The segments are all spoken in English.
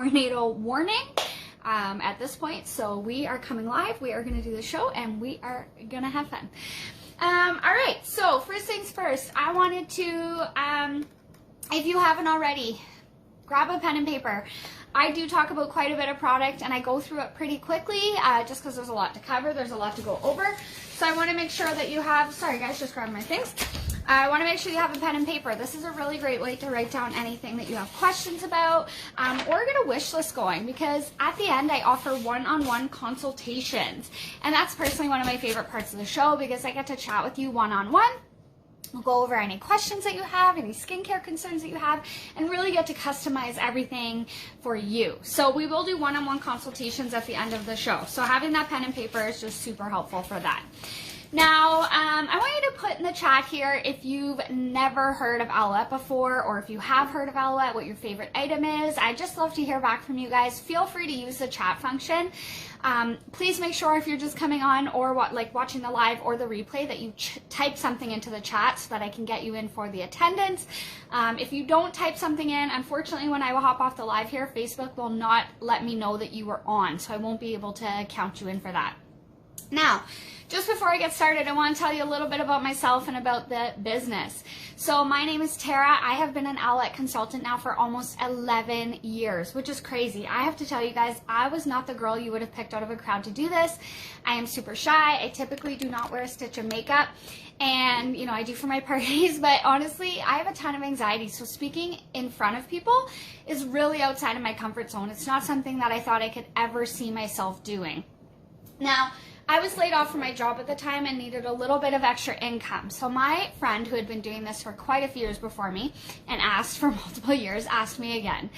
tornado warning at this point. So we are coming live. We are going to do the show and we are going to have fun. All right. So first things first, I wanted to, if you haven't already, grab a pen and paper. I do talk about quite a bit of product and I go through it pretty quickly just because there's a lot to cover. There's a lot to go over. So I want to make sure that you have, sorry guys, just grabbing my things. I want to make sure you have a pen and paper. This is a really great way to write down anything that you have questions about or get a wish list going, because at the end I offer one-on-one consultations. And that's personally one of my favorite parts of the show because I get to chat with you one-on-one. We'll go over any questions that you have, any skincare concerns that you have, and really get to customize everything for you. So we will do one-on-one consultations at the end of the show. So having that pen and paper is just super helpful for that. Now, I want you to put in the chat here if you've never heard of Alouette before, or if you have heard of Alouette, what your favorite item is. I'd just love to hear back from you guys. Feel free to use the chat function. Please make sure if you're just coming on or watching the live or the replay that you type something into the chat so that I can get you in for the attendance. If you don't type something in, unfortunately, when I will hop off the live here, Facebook will not let me know that you were on, so I won't be able to count you in for that. Now, just before I get started, I want to tell you a little bit about myself and about the business. So my name is Tara. I have been an Alouette consultant now for almost 11 years, which is crazy. I have to tell you guys, I was not the girl you would have picked out of a crowd to do this. I am super shy. I typically do not wear a stitch of makeup. And, you know, I do for my parties, but honestly, I have a ton of anxiety. So speaking in front of people is really outside of my comfort zone. It's not something that I thought I could ever see myself doing. Now, I was laid off from my job at the time and needed a little bit of extra income. So my friend, who had been doing this for quite a few years before me and asked for multiple years, asked me again,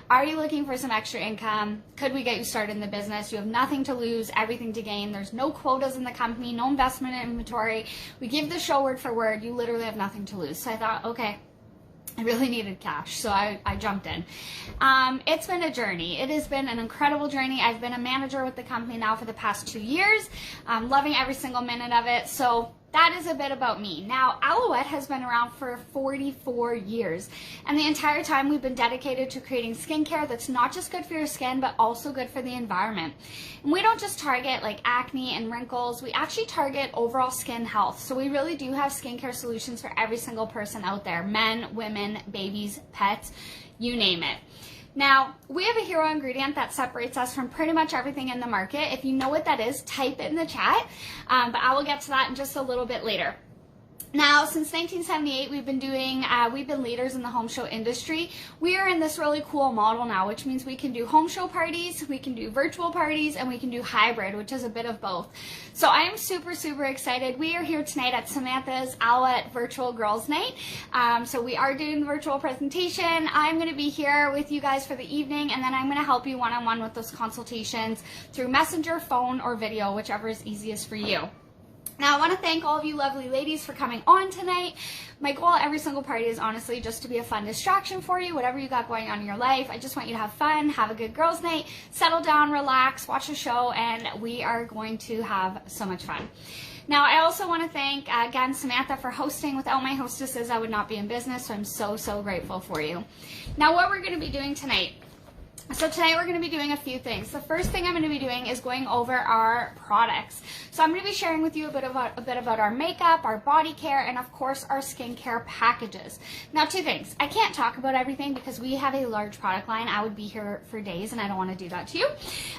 are you looking for some extra income? Could we get you started in the business? You have nothing to lose, everything to gain. There's no quotas in the company, no investment in inventory. We give the show word for word. You literally have nothing to lose. So I thought, okay. I really needed cash, so I jumped in. It's been a journey. It has been an incredible journey. I've been a manager with the company now for the past 2 years. I'm loving every single minute of it. So that is a bit about me. Now, Alouette has been around for 44 years, and the entire time we've been dedicated to creating skincare that's not just good for your skin, but also good for the environment. And we don't just target like acne and wrinkles, we actually target overall skin health. So we really do have skincare solutions for every single person out there, men, women, babies, pets, you name it. Now, we have a hero ingredient that separates us from pretty much everything in the market. If you know what that is, type it in the chat, but I will get to that in just a little bit later. Now, since 1978, we've been leaders in the home show industry. We are in this really cool model now, which means we can do home show parties, we can do virtual parties, and we can do hybrid, which is a bit of both. So I am super, super excited. We are here tonight at Samantha's Alouette Virtual Girls Night. So we are doing the virtual presentation. I'm going to be here with you guys for the evening, and then I'm going to help you one-on-one with those consultations through Messenger, phone, or video, whichever is easiest for you. Now, I want to thank all of you lovely ladies for coming on tonight. My goal at every single party is honestly just to be a fun distraction for you, whatever you got going on in your life. I just want you to have fun, have a good girls' night, settle down, relax, watch a show, and we are going to have so much fun. Now, I also want to thank, again, Samantha for hosting. Without my hostesses, I would not be in business, so I'm so, so grateful for you. Now, what we're going to be doing tonight. So tonight we're going to be doing a few things. The first thing I'm going to be doing is going over our products. So I'm going to be sharing with you a bit about our makeup, our body care, and of course our skincare packages. Now, two things. I can't talk about everything because we have a large product line. I would be here for days and I don't want to do that to you.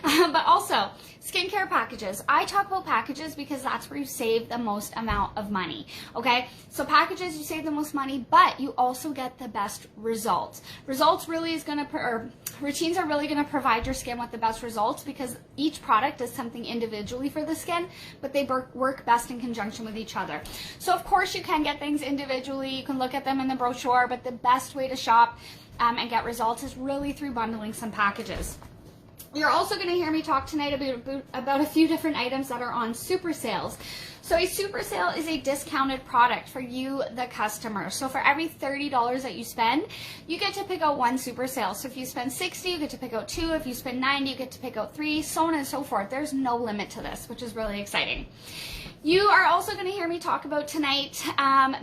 But also, skincare packages. I talk about packages because that's where you save the most amount of money. Okay? So packages, you save the most money, but you also get the best results. Results really is going to, routines are really going to provide your skin with the best results because each product does something individually for the skin, but they work best in conjunction with each other. So of course you can get things individually, you can look at them in the brochure, but the best way to shop and get results is really through bundling some packages. You're also going to hear me talk tonight about a few different items that are on super sales. So a super sale is a discounted product for you, the customer. So for every $30 that you spend, you get to pick out one super sale. So if you spend $60, you get to pick out 2. If you spend $90, you get to pick out 3, so on and so forth. There's no limit to this, which is really exciting. You are also going to hear me talk about tonight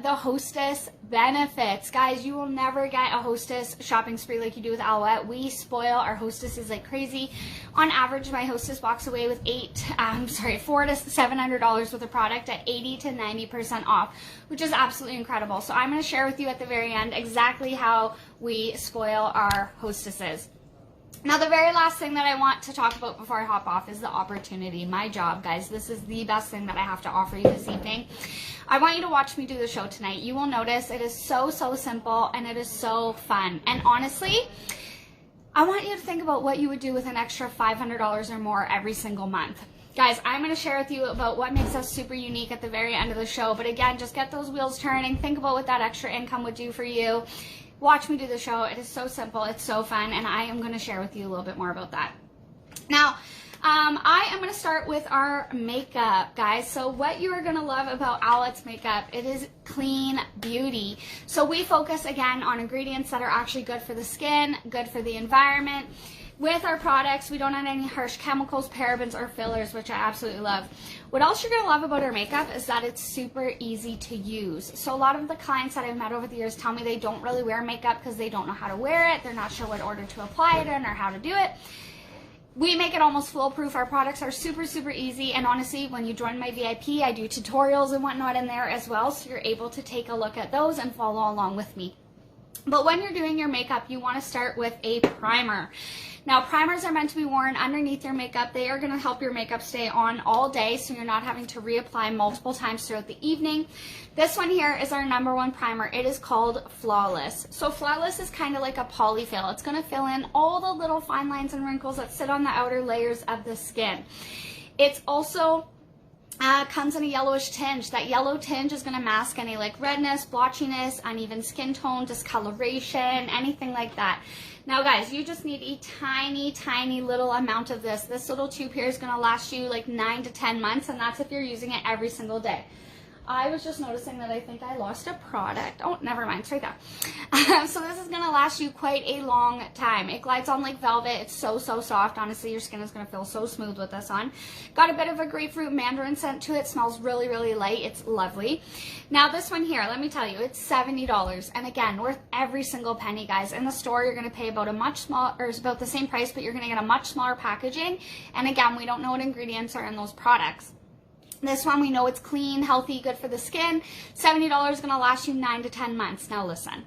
the Hostess benefits. Guys, you will never get a Hostess shopping spree like you do with Alouette. We spoil our hostesses like crazy. On average, my Hostess walks away with $400 to $700 worth of product at 80 to 90% off, which is absolutely incredible. So I'm going to share with you at the very end exactly how we spoil our hostesses. Now, the very last thing that I want to talk about before I hop off is the opportunity. My job, guys. This is the best thing that I have to offer you this evening. I want you to watch me do the show tonight. You will notice it is so simple and it is so fun. And honestly, I want you to think about what you would do with an extra $500 or more every single month. Guys, I'm going to share with you about what makes us super unique at the very end of the show. But again, just get those wheels turning. Think about what that extra income would do for you. Watch me do the show. It is so simple. It's so fun. And I am going to share with you a little bit more about that. Now, I am going to start with our makeup, guys. So what you are going to love about Alouette's makeup, it is clean beauty. So we focus, again, on ingredients that are actually good for the skin, good for the environment. With our products, we don't add any harsh chemicals, parabens, or fillers, which I absolutely love. What else you're going to love about our makeup is that it's super easy to use. So a lot of the clients that I've met over the years tell me they don't really wear makeup because they don't know how to wear it. They're not sure what order to apply it in or how to do it. We make it almost foolproof. Our products are super easy. And honestly, when you join my VIP, I do tutorials and whatnot in there as well. So you're able to take a look at those and follow along with me. But when you're doing your makeup, you want to start with a primer. Now, primers are meant to be worn underneath your makeup. They are going to help your makeup stay on all day, so you're not having to reapply multiple times throughout the evening. This one here is our #1 primer. It is called Flawless. So Flawless is kind of like a polyfill. It's going to fill in all the little fine lines and wrinkles that sit on the outer layers of the skin. It's also comes in a yellowish tinge. That yellow tinge is going to mask any like redness, blotchiness, uneven skin tone, discoloration, anything like that. Now guys, you just need a tiny little amount of this. This little tube here is going to last you like 9 to 10 months, and that's if you're using it every single day. I was just noticing that I think I lost a product. Oh, never mind. It's right there. So this is going to last you quite a long time. It glides on like velvet. It's so soft. Honestly, your skin is going to feel so smooth with this on. Got a bit of a grapefruit mandarin scent to it. Smells really light. It's lovely. Now this one here, let me tell you, it's $70. And again, worth every single penny, guys. In the store, you're going to pay about about the same price, but you're going to get a much smaller packaging. And again, we don't know what ingredients are in those products. This one, we know it's clean, healthy, good for the skin. $70 is going to last you 9 to 10 months. Now listen,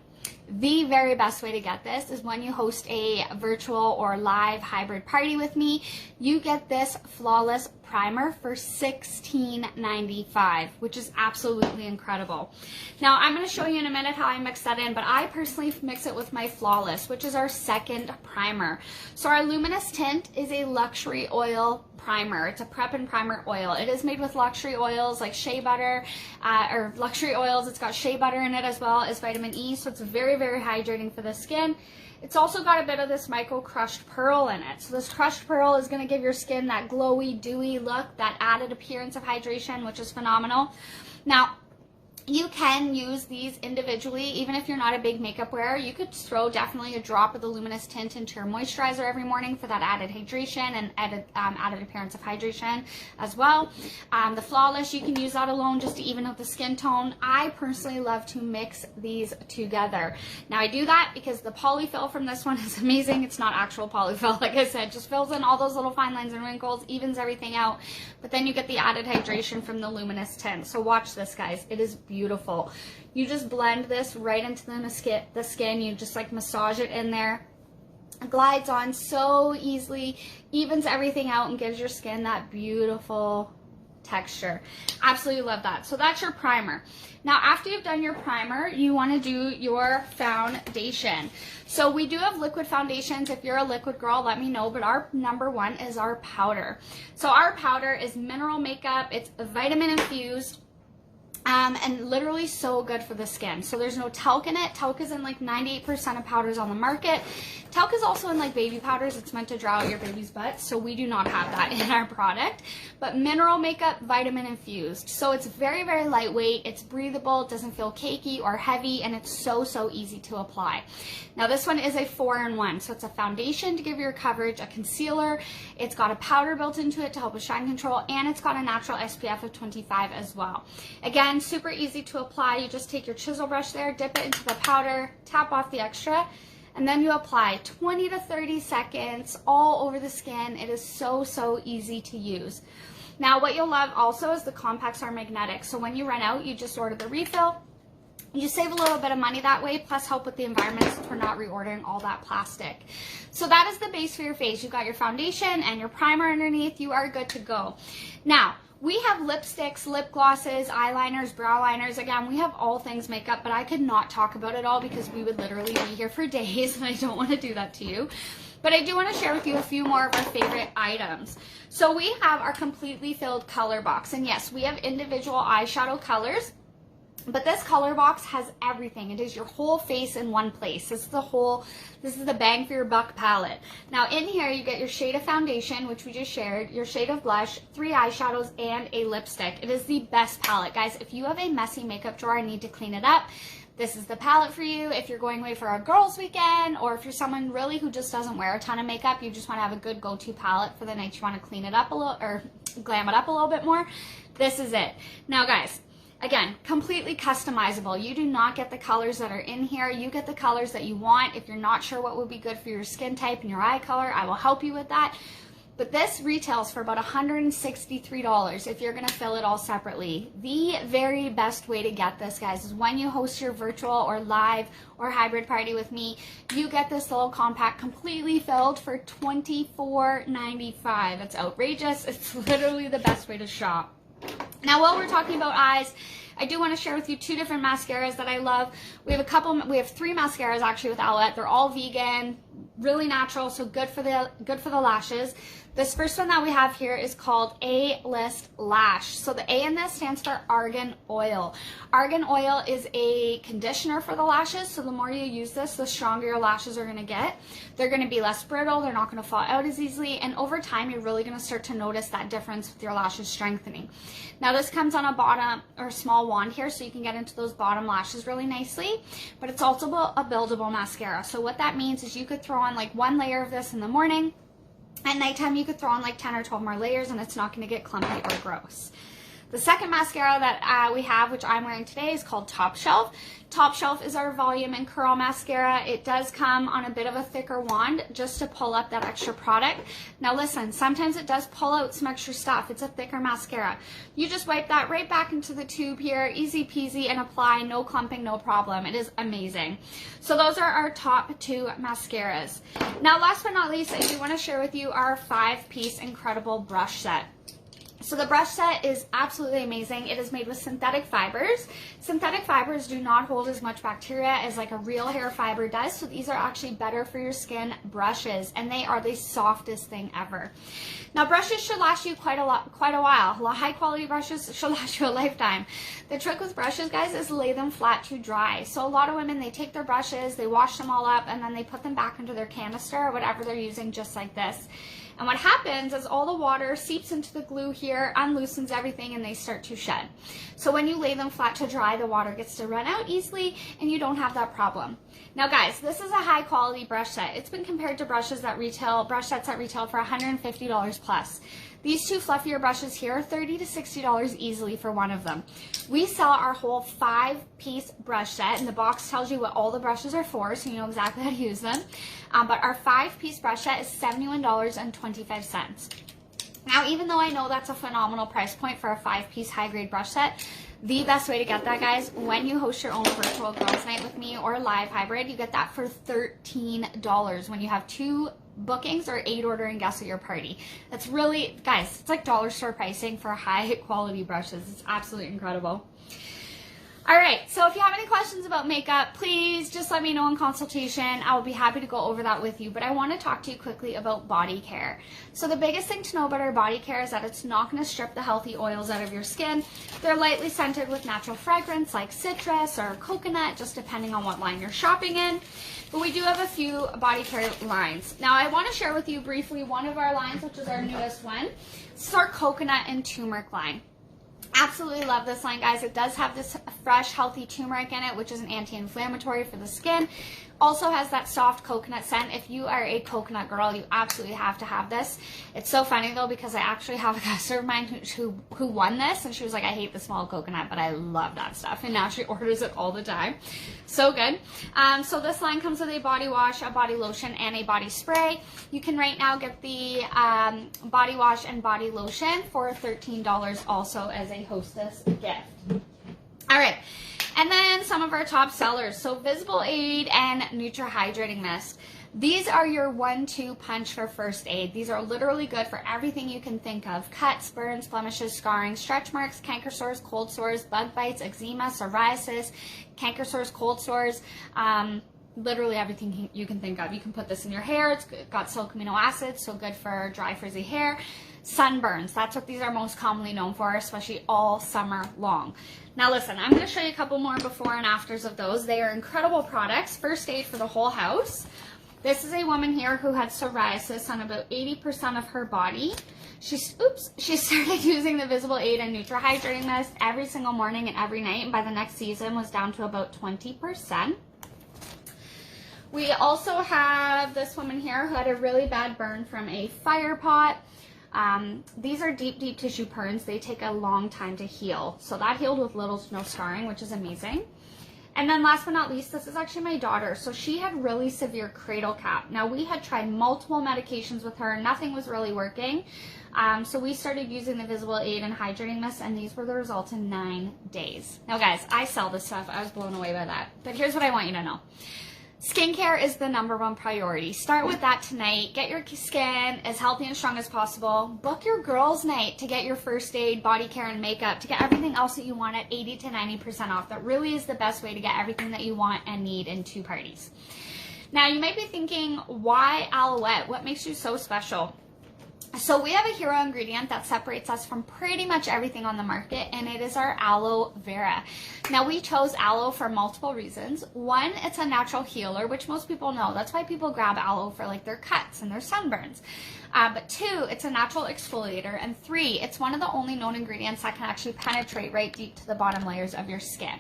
the very best way to get this is when you host a virtual or live hybrid party with me. You get this Flawless primer for $16.95, which is absolutely incredible. Now, I'm going to show you in a minute how I mix that in, but I personally mix it with my Flawless, which is our second primer. So our Luminous Tint is a luxury oil primer. It's a prep and primer oil. It is made with luxury oils like shea butter, or luxury oils. It's got shea butter in it as well as vitamin E, so it's very hydrating for the skin. It's also got a bit of this micro crushed pearl in it. So this crushed pearl is going to give your skin that glowy, dewy look, that added appearance of hydration, which is phenomenal. Now, you can use these individually, even if you're not a big makeup wearer. You could throw definitely a drop of the Luminous Tint into your moisturizer every morning for that added hydration and added appearance of hydration as well. The Flawless, you can use that alone just to even out the skin tone. I personally love to mix these together. Now I do that because the polyfill from this one is amazing. It's not actual polyfill, like I said, just fills in all those little fine lines and wrinkles, evens everything out, but then you get the added hydration from the Luminous Tint. So watch this, guys. It is beautiful. You just blend this right into the skin. You just like massage it in there. It glides on so easily, evens everything out, and gives your skin that beautiful texture. Absolutely love that. So that's your primer. Now, after you've done your primer, you want to do your foundation. So we do have liquid foundations. If you're a liquid girl, let me know, but our #1 is our powder. So our powder is mineral makeup. It's vitamin infused. and literally so good for the skin. So there's no talc in it. Talc is in like 98% of powders on the market. Talc is also in like baby powders. It's meant to draw out your baby's butt, so we do not have that in our product. But mineral makeup, vitamin infused. So it's very, very lightweight. It's breathable. It doesn't feel cakey or heavy, and it's so, so easy to apply. Now this one is a 4-in-1. So it's a foundation to give your coverage, a concealer. It's got a powder built into it to help with shine control, and it's got a natural SPF of 25 as well. Again, super easy to apply. You just take your chisel brush there, dip it into the powder, tap off the extra, and then you apply 20 to 30 seconds all over the skin. It is so, so easy to use. Now, what you'll love also is the compacts are magnetic. So when you run out, you just order the refill. You save a little bit of money that way, plus help with the environment since we're not reordering all that plastic. So that is the base for your face. You've got your foundation and your primer underneath. You are good to go. Now, we have lipsticks, lip glosses, eyeliners, brow liners. Again, we have all things makeup, but I could not talk about it all because we would literally be here for days, and I don't want to do that to you. But I do want to share with you a few more of our favorite items. So we have our completely filled color box. And yes, we have individual eyeshadow colors. But this color box has everything. It is your whole face in one place. This is the bang for your buck palette. Now in here you get your shade of foundation, which we just shared, your shade of blush, 3 eyeshadows, and a lipstick. It is the best palette. Guys, if you have a messy makeup drawer and need to clean it up, this is the palette for you. If you're going away for a girls' weekend, or if you're someone really who just doesn't wear a ton of makeup, you just want to have a good go-to palette for the night you want to clean it up a little, or glam it up a little bit more, this is it. Now guys, again, completely customizable. You do not get the colors that are in here. You get the colors that you want. If you're not sure what would be good for your skin type and your eye color, I will help you with that. But this retails for about $163 if you're going to fill it all separately. The very best way to get this, guys, is when you host your virtual or live or hybrid party with me, you get this little compact completely filled for $24.95. It's outrageous. It's literally the best way to shop. Now, while we're talking about eyes, I do want to share with you 2 different mascaras that I love. We have 3 mascaras actually with Owlet. They're all vegan, really natural, so good for the lashes. This first one that we have here is called A-List Lash. So the A in this stands for Argan Oil. Argan Oil is a conditioner for the lashes, so the more you use this, the stronger your lashes are going to get. They're going to be less brittle, they're not going to fall out as easily, and over time you're really going to start to notice that difference with your lashes strengthening. Now this comes on a bottom or small wand here, so you can get into those bottom lashes really nicely, but it's also a buildable mascara. So what that means is you could throw on like 1 layer of this in the morning. At nighttime, you could throw on like 10 or 12 more layers, and it's not going to get clumpy or gross. The second mascara that we have, which I'm wearing today, is called Top Shelf. Top Shelf is our volume and curl mascara. It does come on a bit of a thicker wand just to pull up that extra product. Now listen, sometimes it does pull out some extra stuff. It's a thicker mascara. You just wipe that right back into the tube here, easy peasy, and apply, no clumping, no problem. It is amazing. So those are our top 2 mascaras. Now last but not least, I do want to share with you our 5-piece incredible brush set. So the brush set is absolutely amazing. It is made with synthetic fibers. Synthetic fibers do not hold as much bacteria as like a real hair fiber does, so these are actually better for your skin brushes, and they are the softest thing ever. Now brushes should last you quite a while. High quality brushes should last you a lifetime. The trick with brushes, guys, is lay them flat to dry. So a lot of women, they take their brushes, they wash them all up, and then they put them back into their canister or whatever they're using, just like this. And what happens is all the water seeps into the glue here, unloosens everything, and they start to shed. So when you lay them flat to dry, the water gets to run out easily, and you don't have that problem. Now guys, this is a high quality brush set. It's been compared to brush sets that retail for $150 plus. These 2 fluffier brushes here are $30 to $60 easily for one of them. We sell our whole 5-piece brush set, and the box tells you what all the brushes are for, so you know exactly how to use them. But our 5-piece brush set is $71.25. Now, even though I know that's a phenomenal price point for a 5-piece high-grade brush set, the best way to get that, guys, when you host your own virtual girls' night with me or live hybrid, you get that for $13 when you have 2 bookings or 8 ordering guests at your party. That's really, guys, it's like dollar store pricing for high quality brushes. It's absolutely incredible. All right, so if you have any questions about makeup, please just let me know in consultation. I will be happy to go over that with you, but I want to talk to you quickly about body care. So the biggest thing to know about our body care is that it's not going to strip the healthy oils out of your skin. They're lightly scented with natural fragrance like citrus or coconut, just depending on what line you're shopping in. But we do have a few body care lines. Now I want to share with you briefly one of our lines, which is our newest one. This is our coconut and turmeric line. Absolutely love this line, guys. It does have this fresh, healthy turmeric in it, which is an anti-inflammatory for the skin. Also has that soft coconut scent. If you are a coconut girl, you absolutely have to have this. It's so funny though, because I actually have a customer of mine who won this, and she was like, I hate the smell of coconut, but I love that stuff. And now she orders it all the time. So good. So this line comes with a body wash, a body lotion, and a body spray. You can right now get the body wash and body lotion for $13 also as a hostess gift. All right. And then some of our top sellers. So Visible Aid and Nutra Hydrating Mist. These are your 1-2 punch for first aid. These are literally good for everything you can think of. Cuts, burns, blemishes, scarring, stretch marks, canker sores, cold sores, bug bites, eczema, psoriasis, canker sores, cold sores. Literally everything you can think of. You can put this in your hair. It's got silk amino acids, so good for dry, frizzy hair. Sunburns, that's what these are most commonly known for, especially all summer long. Now listen, I'm going to show you a couple more before and afters of those. They are incredible products. First aid for the whole house. This is a woman here who had psoriasis on about 80% of her body. She started using the Visible Aid and Nutra Hydrating Mist every single morning and every night, and by the next season was down to about 20%. We also have this woman here who had a really bad burn from a fire pot. These are deep tissue burns. They take a long time to heal. So that healed with little to no scarring, which is amazing. And then last but not least, this is actually my daughter. So she had really severe cradle cap. Now we had tried multiple medications with her. Nothing was really working. So we started using the Visible Aid and Hydrating Mist, and these were the results in 9 days. Now guys, I sell this stuff. I was blown away by that. But here's what I want you to know. Skincare is the #1 priority. Start with that tonight. Get your skin as healthy and strong as possible. Book your girls' night to get your first aid, body care, and makeup, to get everything else that you want at 80 to 90% off. That really is the best way to get everything that you want and need in 2 parties. Now, you might be thinking, why Alouette? What makes you so special? So we have a hero ingredient that separates us from pretty much everything on the market, and it is our aloe vera. Now we chose aloe for multiple reasons. One, it's a natural healer, which most people know. That's why people grab aloe for like their cuts and their sunburns. But 2, it's a natural exfoliator, and 3, it's one of the only known ingredients that can actually penetrate right deep to the bottom layers of your skin.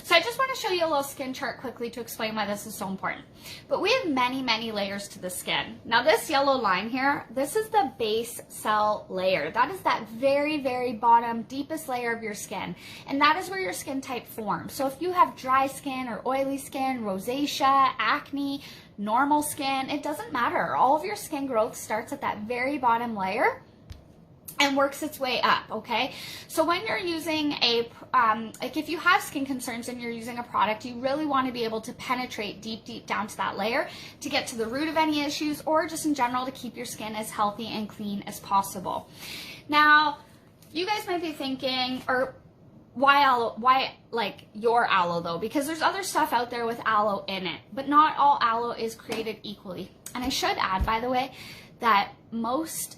So I just want to show you a little skin chart quickly to explain why this is so important. But we have many layers to the skin. Now this yellow line here, this is the base cell layer. That is that very bottom, deepest layer of your skin. And that is where your skin type forms. So if you have dry skin or oily skin, rosacea, acne, normal skin, it doesn't matter. All of your skin growth starts at that very bottom layer and works its way up, okay? So when you're using a, like if you have skin concerns and you're using a product, you really want to be able to penetrate deep down to that layer to get to the root of any issues, or just in general to keep your skin as healthy and clean as possible. Now, you guys might be thinking, or why aloe? Why like your aloe though? Because there's other stuff out there with aloe in it, but not all aloe is created equally. And I should add, by the way, that most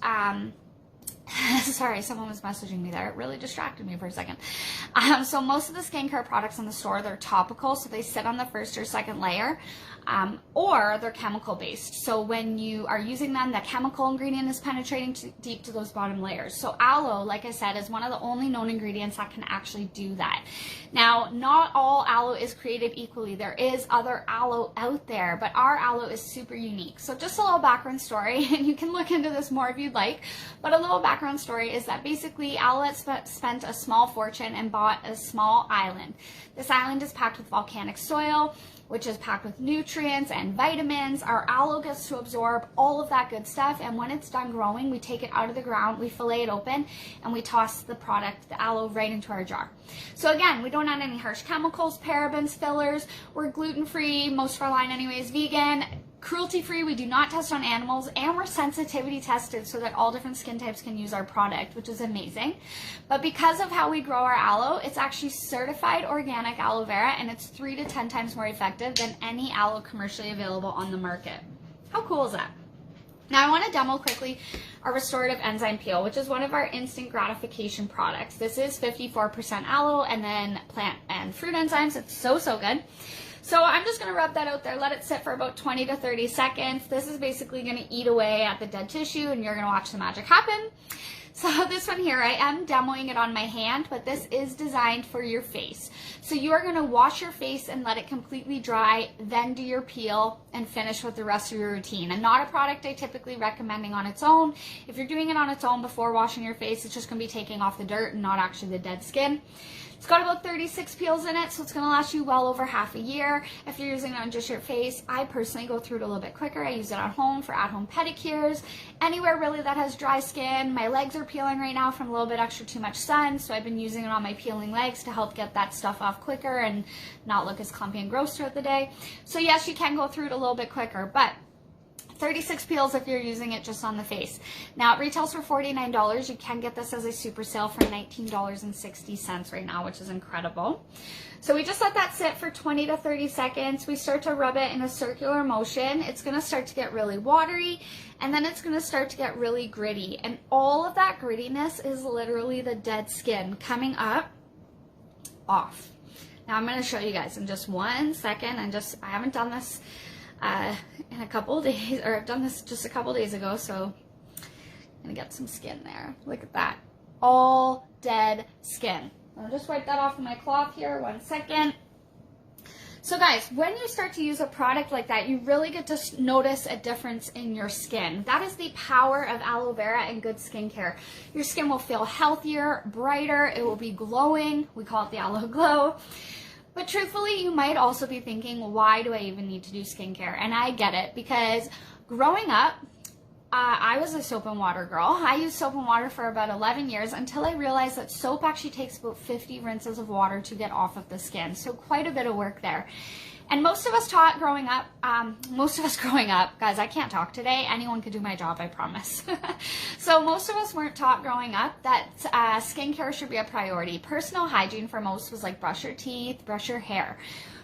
sorry, someone was messaging me there. It really distracted me for a second. So most of the skincare products in the store, they're topical, so they sit on the first or second layer, or they're chemical based. So when you are using them, the chemical ingredient is penetrating deep to those bottom layers. So aloe, like I said, is one of the only known ingredients that can actually do that. Now, not all aloe is created equally. There is other aloe out there, but our aloe is super unique. So just a little background story, and you can look into this more if you'd like, but a little background story is that basically Alouette spent a small fortune and bought a small island. This island is packed with volcanic soil, which is packed with nutrients and vitamins. Our aloe gets to absorb all of that good stuff, and when it's done growing, we take it out of the ground, we fillet it open, and we toss the product, the aloe, right into our jar. So again, we don't add any harsh chemicals, parabens, fillers. We're gluten-free, most of our line anyway is vegan. cruelty-free, we do not test on animals, and we're sensitivity tested so that all different skin types can use our product, which is amazing. But because of how we grow our aloe, it's actually certified organic aloe vera, and it's 3 to 10 times more effective than any aloe commercially available on the market. How cool is that? Now I want to demo quickly our restorative enzyme peel, which is one of our instant gratification products. This is 54% aloe and then plant and fruit enzymes. It's so good. So I'm just going to rub that out there, let it sit for about 20 to 30 seconds. This is basically going to eat away at the dead tissue, and you're going to watch the magic happen. So this one here, I am demoing it on my hand, but this is designed for your face. So you are going to wash your face and let it completely dry, then do your peel and finish with the rest of your routine. And not a product I typically recommending on its own. If you're doing it on its own before washing your face, it's just going to be taking off the dirt and not actually the dead skin. It's got about 36 peels in it, so it's going to last you well over half a year. If you're using it on just your face, I personally go through it a little bit quicker. I use it at home for at-home pedicures. Anywhere really that has dry skin. My legs are peeling right now from a little bit extra too much sun, so I've been using it on my peeling legs to help get that stuff off quicker and not look as clumpy and gross throughout the day. So yes, you can go through it a little bit quicker, but 36 peels if you're using it just on the face. Now it retails for $49. You can get this as a super sale for $19.60 right now, which is incredible. So we just let that sit for 20 to 30 seconds. We start to rub it in a circular motion. It's going to start to get really watery, and then it's going to start to get really gritty. And all of that grittiness is literally the dead skin coming up off. Now I'm going to show you guys in just 1 second. I haven't done this in a couple of days, or I've done this just a couple days ago, so I'm gonna get some skin there. Look at that, all dead skin. I'll just wipe that off with my cloth here. 1 second. So guys, when you start to use a product like that, you really get to notice a difference in your skin. That is the power of aloe vera and good skincare. Your skin will feel healthier, brighter, it will be glowing. We call it the aloe glow. But truthfully, you might also be thinking, why do I even need to do skincare? And I get it, because growing up, I was a soap and water girl. I used soap and water for about 11 years until I realized that soap actually takes about 50 rinses of water to get off of the skin. So quite a bit of work there. And most of us growing up, guys, I can't talk today. Anyone could do my job, I promise. So most of us weren't taught growing up that skincare should be a priority. Personal hygiene for most was like brush your teeth, brush your hair.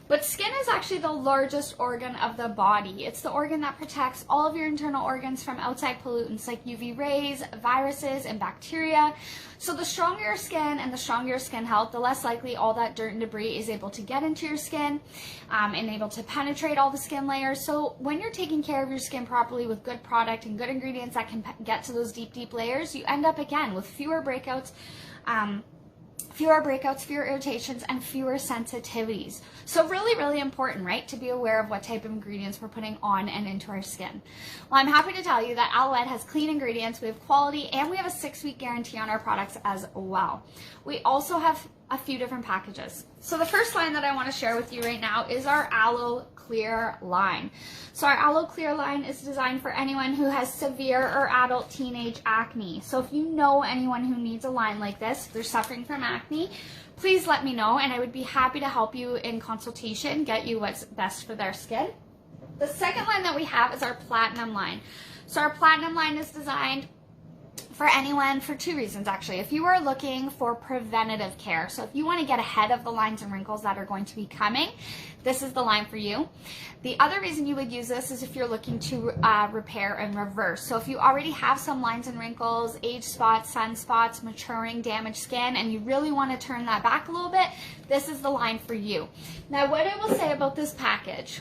But skin is actually the largest organ of the body. It's the organ that protects all of your internal organs from outside pollutants like UV rays, viruses, and bacteria. So the stronger your skin and the stronger your skin health, the less likely all that dirt and debris is able to get into your skin and able to penetrate all the skin layers. So when you're taking care of your skin properly with good product and good ingredients that can get to those deep layers, you end up again with fewer breakouts, fewer irritations, and fewer sensitivities. So really, really important, right, to be aware of what type of ingredients we're putting on and into our skin. Well, I'm happy to tell you that Alouette has clean ingredients, we have quality, and we have a 6-week guarantee on our products as well. We also have a few different packages. So the first line that I want to share with you right now is our Aloe Clear line. So our Aloe Clear line is designed for anyone who has severe or adult teenage acne. So if you know anyone who needs a line like this, if they're suffering from acne, please let me know, and I would be happy to help you in consultation, get you what's best for their skin. The second line that we have is our Platinum line. So our Platinum line is designed for anyone for 2 reasons, actually. If you are looking for preventative care, so if you want to get ahead of the lines and wrinkles that are going to be coming, this is the line for you. The other reason you would use this is if you're looking to repair and reverse. So if you already have some lines and wrinkles, age spots, sunspots, maturing, damaged skin, and you really want to turn that back a little bit, this is the line for you. Now, what I will say about this package,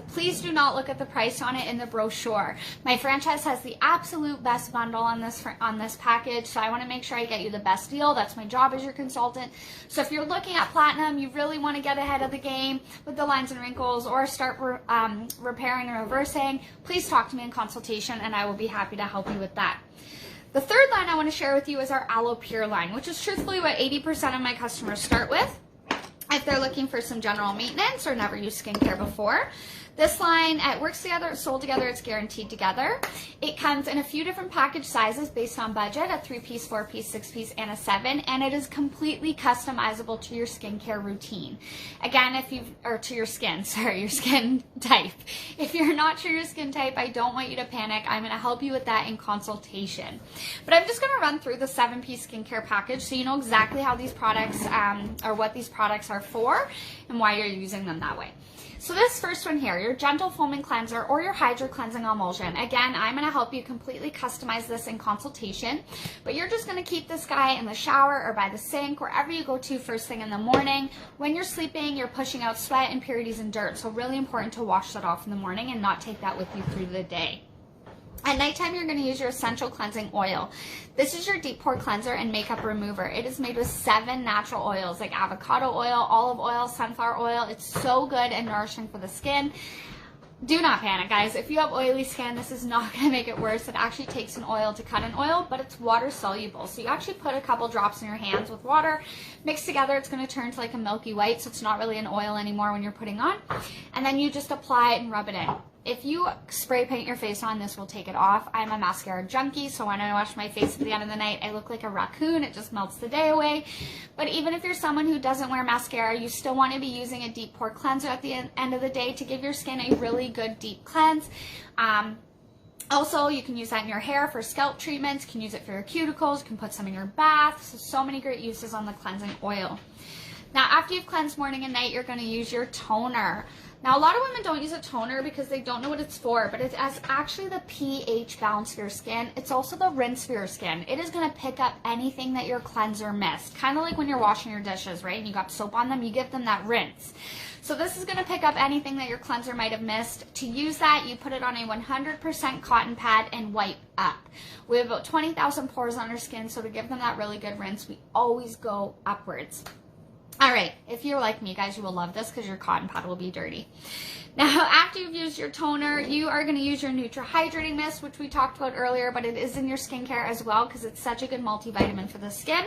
please do not look at the price on it in the brochure. My franchise has the absolute best bundle on this package, so I want to make sure I get you the best deal. That's my job as your consultant. So if you're looking at Platinum, you really want to get ahead of the game with the lines and wrinkles or start repairing and reversing, please talk to me in consultation and I will be happy to help you with that. The third line I want to share with you is our Aloe Pure line, which is truthfully what 80% of my customers start with if they're looking for some general maintenance or never used skincare before. This line, it works together, it's sold together, it's guaranteed together. It comes in a few different package sizes based on budget, a 3-piece, 4-piece, 6-piece, and a 7, and it is completely customizable to your skincare routine. Again, or to your skin, sorry, your skin type. If you're not sure your skin type, I don't want you to panic. I'm going to help you with that in consultation. But I'm just going to run through the 7-piece skincare package so you know exactly how these products, or what these products are for and why you're using them that way. So this first one here, your Gentle Foaming Cleanser or your Hydro Cleansing Emulsion. Again, I'm going to help you completely customize this in consultation, but you're just going to keep this guy in the shower or by the sink, wherever you go to first thing in the morning. When you're sleeping, you're pushing out sweat, impurities, and dirt, so really important to wash that off in the morning and not take that with you through the day. At nighttime, you're going to use your Essential Cleansing Oil. This is your deep pore cleanser and makeup remover. It is made with 7 natural oils like avocado oil, olive oil, sunflower oil. It's so good and nourishing for the skin. Do not panic, guys. If you have oily skin, this is not going to make it worse. It actually takes an oil to cut an oil, but it's water soluble. So you actually put a couple drops in your hands with water, mix together. It's going to turn to like a milky white, so it's not really an oil anymore when you're putting on. And then you just apply it and rub it in. If you spray paint your face on, this will take it off. I'm a mascara junkie, so when I wash my face at the end of the night, I look like a raccoon. It just melts the day away. But even if you're someone who doesn't wear mascara, you still want to be using a deep pore cleanser at the end of the day to give your skin a really good deep cleanse. Also, you can use that in your hair for scalp treatments. You can use it for your cuticles. You can put some in your bath. So many great uses on the cleansing oil. Now, after you've cleansed morning and night, you're going to use your toner. Now, a lot of women don't use a toner because they don't know what it's for, but it's actually the pH balance for your skin. It's also the rinse for your skin. It is going to pick up anything that your cleanser missed. Kind of like when you're washing your dishes, right? And you got soap on them, you give them that rinse. So this is going to pick up anything that your cleanser might have missed. To use that, you put it on a 100% cotton pad and wipe up. We have about 20,000 pores on our skin, so to give them that really good rinse, we always go upwards. All right, if you're like me, guys, you will love this because your cotton pad will be dirty. Now, after you've used your toner, you are going to use your Nutra Hydrating Mist, which we talked about earlier, but it is in your skincare as well because it's such a good multivitamin for the skin.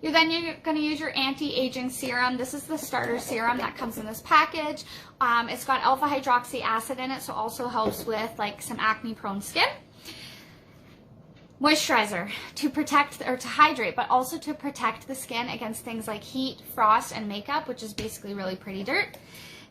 You're going to use your anti-aging serum. This is the starter serum that comes in this package. It's got alpha hydroxy acid in it, so also helps with like some acne-prone skin. Moisturizer to protect or to hydrate, but also to protect the skin against things like heat, frost, and makeup, which is basically really pretty dirt.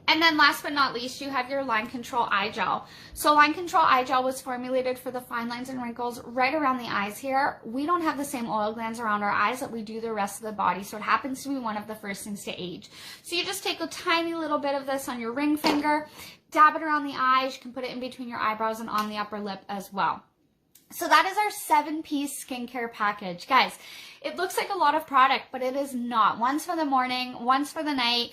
And then last but not least, you have your Line Control Eye Gel. So Line Control Eye Gel was formulated for the fine lines and wrinkles right around the eyes here. We don't have the same oil glands around our eyes that we do the rest of the body, so it happens to be one of the first things to age. So you just take a tiny little bit of this on your ring finger, dab it around the eyes. You can put it in between your eyebrows and on the upper lip as well. So that is our 7-piece skincare package. Guys, it looks like a lot of product, but it is not. One's for the morning, one's for the night.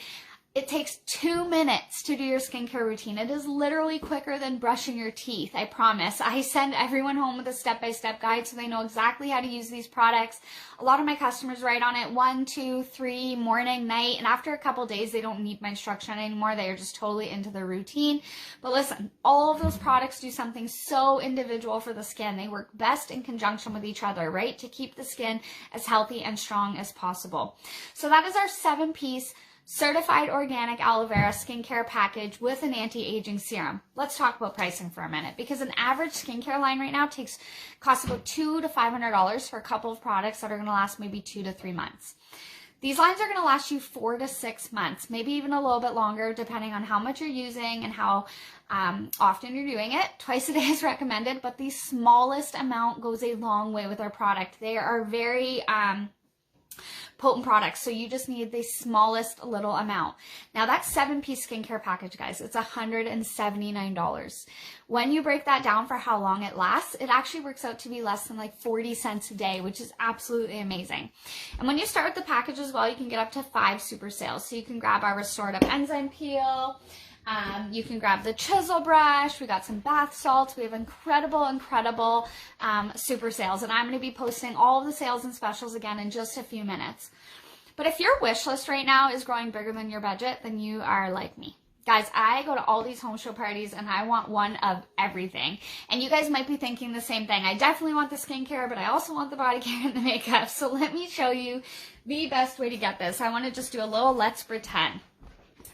It takes 2 minutes to do your skincare routine. It is literally quicker than brushing your teeth, I promise. I send everyone home with a step-by-step guide so they know exactly how to use these products. A lot of my customers write on it 1, 2, 3, morning, night, and after a couple days, they don't need my instruction anymore. They are just totally into their routine. But listen, all of those products do something so individual for the skin. They work best in conjunction with each other, right? To keep the skin as healthy and strong as possible. So that is our 7-piece certified organic aloe vera skincare package with an anti-aging serum. Let's talk about pricing for a minute, because an average skincare line right now costs about $200 to $500 for a couple of products that are going to last maybe 2 to 3 months. These lines are going to last you 4 to 6 months, maybe even a little bit longer, depending on how much you're using and how often you're doing it. Twice a day is recommended, but the smallest amount goes a long way with our product. They are very potent products, so you just need the smallest little amount. Now that 7-piece skincare package, guys, it's $179. When you break that down for how long it lasts, it actually works out to be less than like 40 cents a day, which is absolutely amazing. And when you start with the package as well, you can get up to 5 super sales. So you can grab our Restorative Enzyme Peel, you can grab the chisel brush. We got some bath salts. We have incredible super sales, and I'm going to be posting all of the sales and specials again in just a few minutes. But if your wish list right now is growing bigger than your budget, then you are like me. Guys, I go to all these home show parties and I want one of everything. And you guys might be thinking the same thing. I definitely want the skincare, but I also want the body care and the makeup. So let me show you the best way to get this. I want to just do a little let's pretend.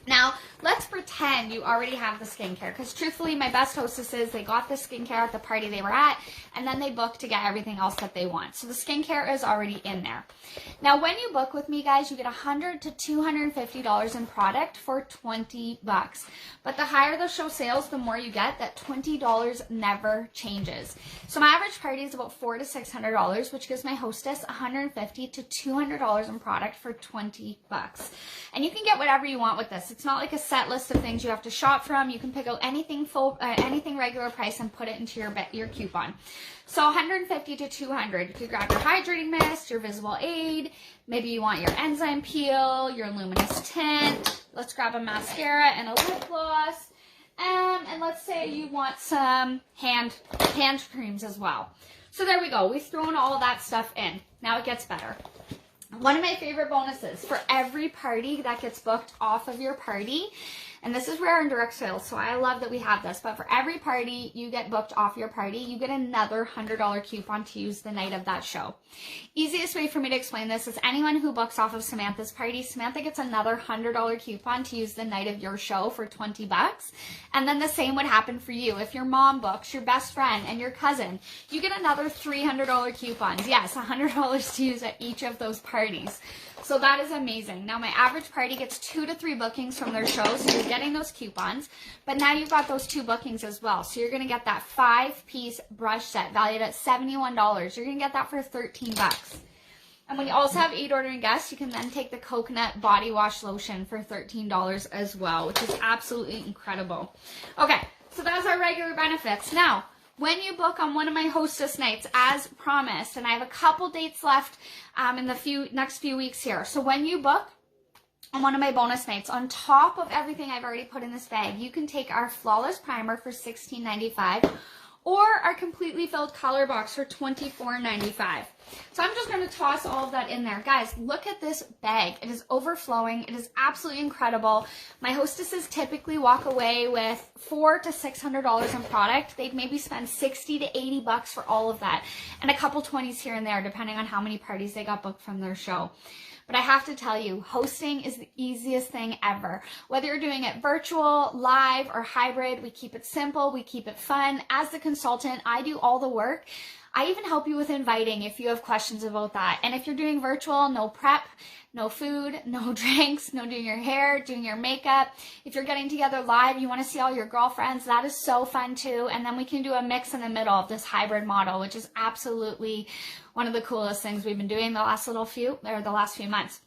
Now, let's pretend you already have the skincare, because truthfully, my best hostesses, they got the skincare at the party they were at, and then they booked to get everything else that they want. So the skincare is already in there. Now, when you book with me, guys, you get $100 to $250 in product for $20. But the higher the show sales, the more you get. That $20 never changes. So my average party is about $400 to $600, which gives my hostess $150 to $200 in product for $20. And you can get whatever you want with this. It's not like a set list of things you have to shop from. You can pick out anything anything regular price and put it into your coupon. So $150 to $200. You could grab your hydrating mist, your visible aid. Maybe you want your enzyme peel, your luminous tint. Let's grab a mascara and a lip gloss. And let's say you want some hand creams as well. So there we go. We've thrown all of that stuff in. Now it gets better. One of my favorite bonuses for every party that gets booked off of your party, and this is rare in direct sales, so I love that we have this, but for every party you get booked off your party, you get another $100 coupon to use the night of that show. Easiest way for me to explain this is anyone who books off of Samantha's party, Samantha gets another $100 coupon to use the night of your show for $20. And then the same would happen for you. If your mom books, your best friend, and your cousin, you get another $300 coupons. Yes, $100 to use at each of those parties. So that is amazing. Now my average party gets 2 to 3 bookings from their show, so you're getting those coupons, but now you've got those 2 bookings as well. So you're going to get that 5-piece brush set valued at $71. You're going to get that for $13. And when you also have 8 ordering guests, you can then take the coconut body wash lotion for $13 as well, which is absolutely incredible. Okay, so that's our regular benefits. Now, when you book on one of my hostess nights, as promised, and I have a couple dates left in the next few weeks here. So when you book on one of my bonus nights, on top of everything I've already put in this bag, you can take our Flawless Primer for $16.95 or our completely filled color box for $24.95. So I'm just going to toss all of that in there. Guys, look at this bag. It is overflowing. It is absolutely incredible. My hostesses typically walk away with $400 to $600 in product. They'd maybe spend $60 to $80 for all of that, and a couple 20s here and there, depending on how many parties they got booked from their show. But I have to tell you, hosting is the easiest thing ever. Whether you're doing it virtual, live, or hybrid, we keep it simple, we keep it fun. As the consultant, I do all the work. I even help you with inviting if you have questions about that. And if you're doing virtual, no prep, no food, no drinks, no doing your hair, doing your makeup. If you're getting together live, you want to see all your girlfriends, that is so fun too. And then we can do a mix in the middle of this hybrid model, which is absolutely one of the coolest things we've been doing the last few months.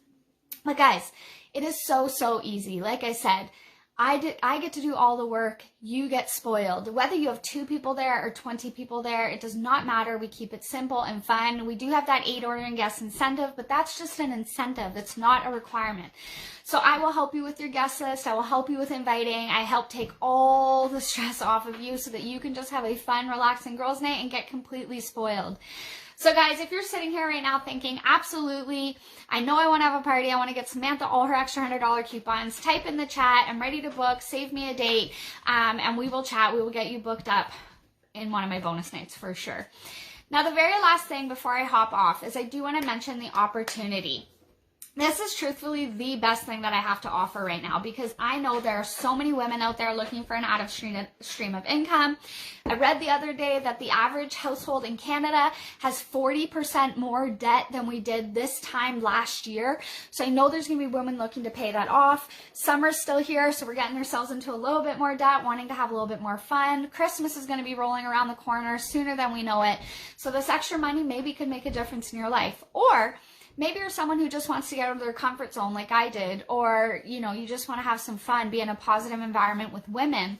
But guys, it is so easy. Like I said, I get to do all the work. You get spoiled. Whether you have 2 people there or 20 people there, it does not matter. We keep it simple and fun. We do have that 8 ordering guest incentive, but that's just an incentive. It's not a requirement. So I will help you with your guest list. I will help you with inviting. I help take all the stress off of you so that you can just have a fun, relaxing girls' night and get completely spoiled. So guys, if you're sitting here right now thinking, absolutely, I know I want to have a party, I want to get Samantha all her extra $100 coupons, type in the chat, I'm ready to book, save me a date, and we will chat. We will get you booked up in one of my bonus nights for sure. Now, the very last thing before I hop off is I do want to mention the opportunity. This is truthfully the best thing that I have to offer right now, because I know there are so many women out there looking for an added stream of income. I read the other day that the average household in Canada has 40% more debt than we did this time last year. So I know there's going to be women looking to pay that off. Summer's still here, so we're getting ourselves into a little bit more debt, wanting to have a little bit more fun. Christmas is going to be rolling around the corner sooner than we know it. So this extra money maybe could make a difference in your life. Or maybe you're someone who just wants to get out of their comfort zone like I did, or, you know, you just want to have some fun, be in a positive environment with women.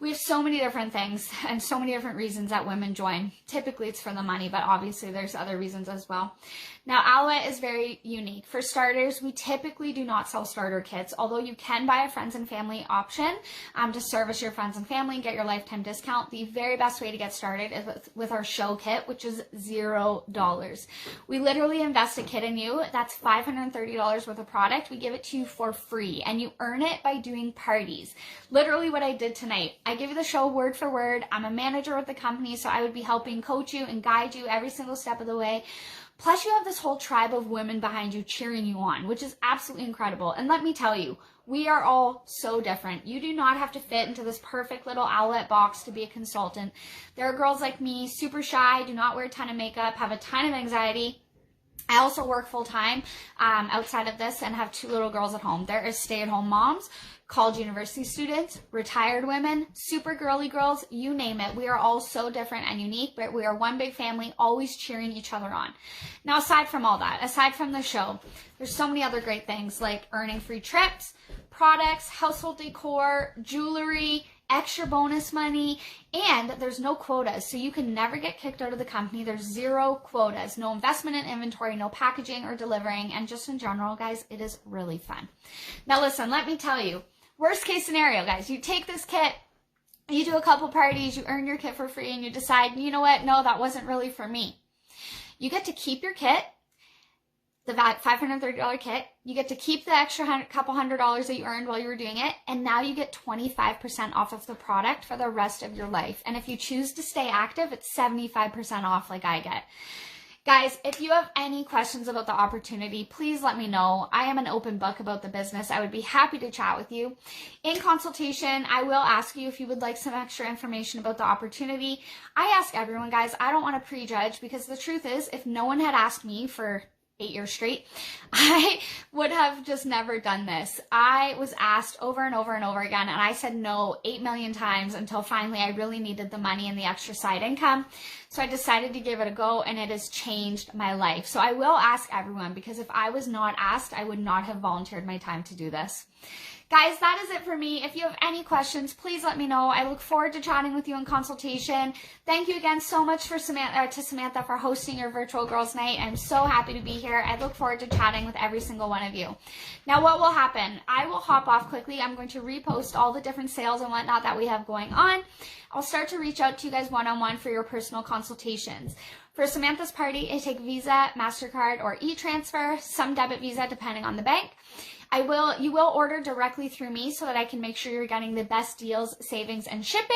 We have so many different things and so many different reasons that women join. Typically it's for the money, but obviously there's other reasons as well. Now, Aloha is very unique. For starters, we typically do not sell starter kits, although you can buy a friends and family option to service your friends and family and get your lifetime discount. The very best way to get started is with our show kit, which is $0. We literally invest a kit in you. That's $530 worth of product. We give it to you for free, and you earn it by doing parties. Literally what I did tonight. I give you the show word for word. I'm a manager with the company, so I would be helping coach you and guide you every single step of the way. Plus, you have this whole tribe of women behind you cheering you on, which is absolutely incredible. And let me tell you, We are all so different. You do not have to fit into this perfect little outlet box to be a consultant. There are girls like me, super shy, do not wear a ton of makeup, have a ton of anxiety. I also work full-time outside of this and have 2 little girls at home. There is stay-at-home moms, college university students, retired women, super girly girls, you name it. We are all so different and unique, but we are one big family, always cheering each other on. Now, aside from all that, aside from the show, there's so many other great things like earning free trips, products, household decor, jewelry, extra bonus money, and there's no quotas, so you can never get kicked out of the company. There's 0 quotas, no investment in inventory, no packaging or delivering, and just in general, guys, it is really fun. Now listen, let me tell you, worst case scenario, guys, you take this kit, you do a couple parties, you earn your kit for free, and you decide, you know what, no, that wasn't really for me. You get to keep your kit, the $530 kit. You get to keep the extra couple $100 that you earned while you were doing it, and now you get 25% off of the product for the rest of your life. And if you choose to stay active, it's 75% off like I get. Guys, if you have any questions about the opportunity, please let me know. I am an open book about the business. I would be happy to chat with you. In consultation, I will ask you if you would like some extra information about the opportunity. I ask everyone, guys. I don't want to prejudge, because the truth is, if no one had asked me for 8 years straight, I would have just never done this. I was asked over and over and over again, and I said no 8 million times until finally I really needed the money and the extra side income. So I decided to give it a go, and it has changed my life. So I will ask everyone, because if I was not asked, I would not have volunteered my time to do this. Guys, that is it for me. If you have any questions, please let me know. I look forward to chatting with you in consultation. Thank you again so much to Samantha for hosting your virtual girls night. I'm so happy to be here. I look forward to chatting with every single one of you. Now, what will happen? I will hop off quickly. I'm going to repost all the different sales and whatnot that we have going on. I'll start to reach out to you guys one-on-one for your personal consultations. For Samantha's party, I take Visa, MasterCard, or e-transfer, some debit Visa depending on the bank. You will order directly through me so that I can make sure you're getting the best deals, savings, and shipping.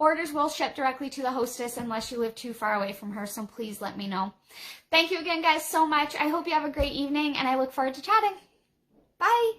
Orders will ship directly to the hostess unless you live too far away from her, so please let me know. Thank you again, guys, so much. I hope you have a great evening, and I look forward to chatting. Bye.